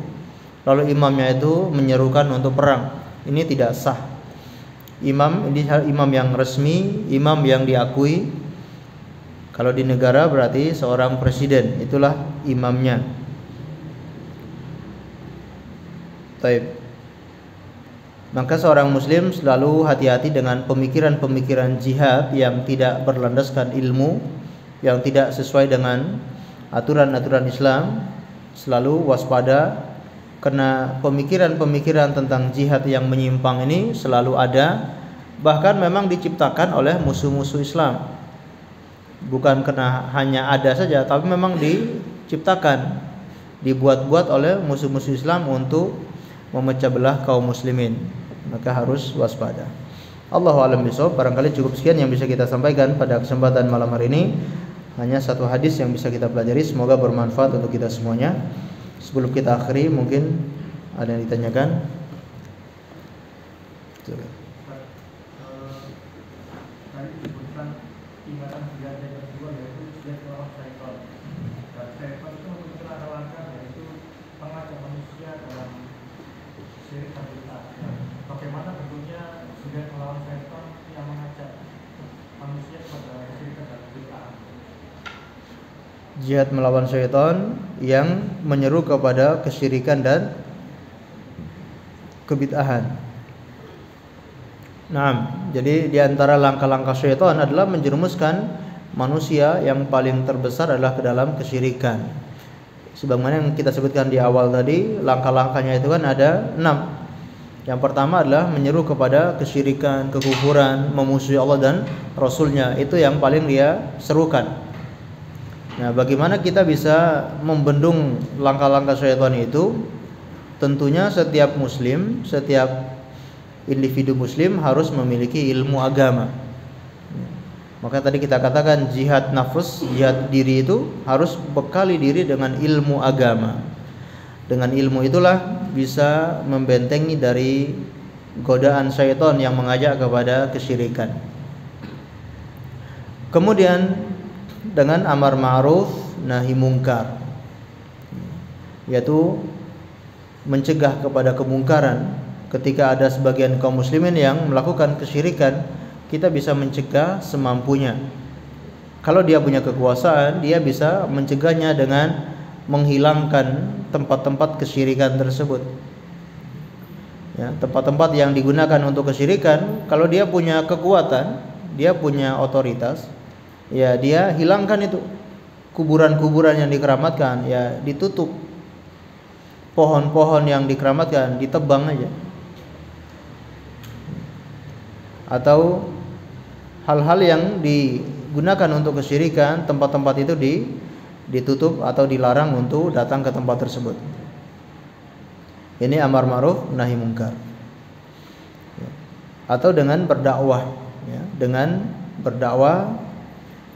lalu imamnya itu menyerukan untuk perang. Ini tidak sah. Imam ini imam yang resmi, imam yang diakui. Kalau di negara berarti seorang presiden, itulah imamnya. Baik. Maka seorang muslim selalu hati-hati dengan pemikiran-pemikiran jihad yang tidak berlandaskan ilmu, yang tidak sesuai dengan aturan-aturan Islam. Selalu waspada, karena pemikiran-pemikiran tentang jihad yang menyimpang ini selalu ada, bahkan memang diciptakan oleh musuh-musuh Islam. Bukan karena hanya ada saja, tapi memang diciptakan, dibuat-buat oleh musuh-musuh Islam untuk memecah belah kaum muslimin. Maka harus waspada. Allahu a'lam bishawab. Barangkali cukup sekian yang bisa kita sampaikan pada kesempatan malam hari ini. Hanya satu hadis yang bisa kita pelajari, semoga bermanfaat untuk kita semuanya. Sebelum kita akhiri, mungkin ada yang ditanyakan. Tadi disebutkan tingkatan jihad yang kedua yaitu jihad melawan syaitan. Dan syaitan itu memiliki langkah yaitu mengajak manusia dalam syirik dan bid'ah. Bagaimana bentuknya jihad melawan syaitan yang mengajak manusia kepada syirik dan bid'ah? Jihad melawan syaitan yang menyeru kepada kesyirikan dan kebid'ahan. Nah, jadi di antara langkah-langkah syaitan adalah menjerumuskan manusia yang paling terbesar adalah ke dalam kesyirikan. Sebagaimana yang kita sebutkan di awal tadi, langkah-langkahnya itu kan ada 6. Yang pertama adalah menyeru kepada kesyirikan, kekufuran, memusuhi Allah dan Rasulnya. Itu yang paling dia serukan. Nah, bagaimana kita bisa membendung langkah-langkah syaitan itu? Tentunya setiap muslim, setiap individu muslim harus memiliki ilmu agama. Maka tadi kita katakan jihad nafs, jihad diri itu harus bekali diri dengan ilmu agama. Dengan ilmu itulah bisa membentengi dari godaan syaitan yang mengajak kepada kesyirikan. Kemudian dengan amar ma'ruf nahi mungkar, yaitu mencegah kepada kemungkaran. Ketika ada sebagian kaum muslimin yang melakukan kesyirikan, kita bisa mencegah semampunya. Kalau dia punya kekuasaan, dia bisa mencegahnya dengan menghilangkan tempat-tempat kesyirikan tersebut. Ya, tempat-tempat yang digunakan untuk kesyirikan, kalau dia punya kekuatan, dia punya otoritas, ya dia hilangkan itu. Kuburan-kuburan yang dikeramatkan, ya ditutup. Pohon-pohon yang dikeramatkan ditebang aja. Atau hal-hal yang digunakan untuk kesyirikan, tempat-tempat itu ditutup atau dilarang untuk datang ke tempat tersebut. Ini amar ma'ruf nahi mungkar. Atau dengan berdakwah, ya, dengan berdakwah,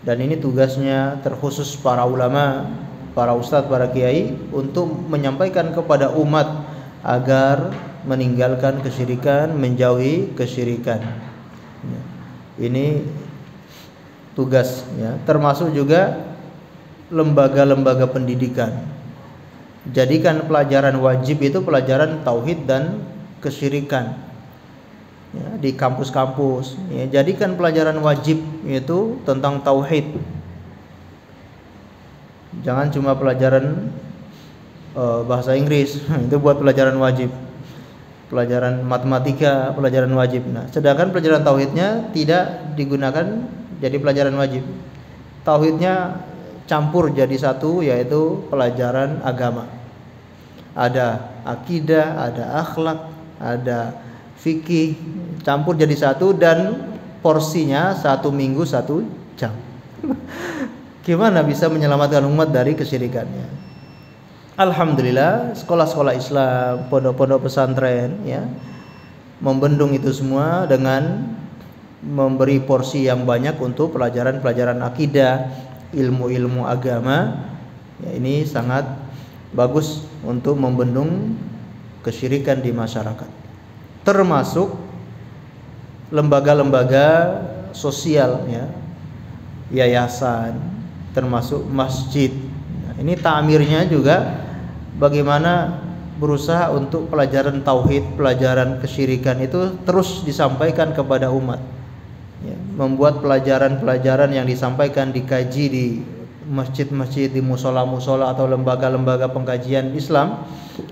dan ini tugasnya terkhusus para ulama, para ustadz, para kiai untuk menyampaikan kepada umat agar meninggalkan kesyirikan, menjauhi kesyirikan. Ini tugas, ya, termasuk juga lembaga-lembaga pendidikan. Jadikan pelajaran wajib itu pelajaran tauhid dan kesyirikan, ya, di kampus-kampus, ya, jadikan pelajaran wajib itu tentang tauhid. Jangan cuma pelajaran bahasa Inggris itu buat pelajaran wajib. Pelajaran matematika, pelajaran wajib. Nah, sedangkan pelajaran tauhidnya tidak digunakan jadi pelajaran wajib. Tauhidnya campur jadi satu, yaitu pelajaran agama. Ada akidah, ada akhlak, ada fikih, campur jadi satu, dan porsinya 1 minggu 1 jam. Gimana bisa menyelamatkan umat dari kesyirikannya? Alhamdulillah, sekolah-sekolah Islam, pondok-pondok pesantren, ya, membendung itu semua dengan memberi porsi yang banyak untuk pelajaran-pelajaran akidah, ilmu-ilmu agama. Ya, ini sangat bagus untuk membendung kesyirikan di masyarakat. Termasuk lembaga-lembaga sosial, ya, yayasan, termasuk masjid. Nah, ini ta'mirnya juga bagaimana berusaha untuk pelajaran tauhid, pelajaran kesyirikan itu terus disampaikan kepada umat. Ya, membuat pelajaran-pelajaran yang disampaikan, dikaji di masjid-masjid, di musola-musola atau lembaga-lembaga pengkajian Islam,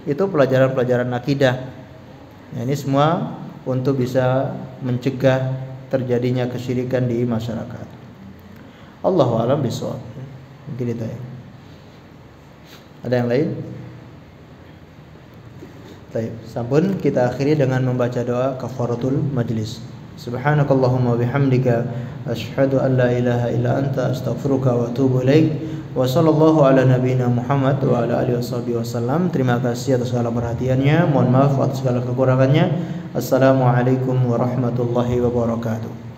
itu pelajaran-pelajaran akidah. Ya, ini semua untuk bisa mencegah terjadinya kesyirikan di masyarakat. Allahu a'lam bishawab. Mungkin itu ya. Ada yang lain? Baik, sampun kita akhiri dengan membaca doa kafaratul majlis. Subhanakallahumma bihamdika asyhadu an la ilaha illa anta astaghfiruka wa atubu ilaik. Wa sallallahu ala nabiyyina Muhammad wa ala alihi wasallam. Terima kasih atas segala perhatiannya. Mohon maaf atas segala kekurangannya. Assalamualaikum warahmatullahi wabarakatuh.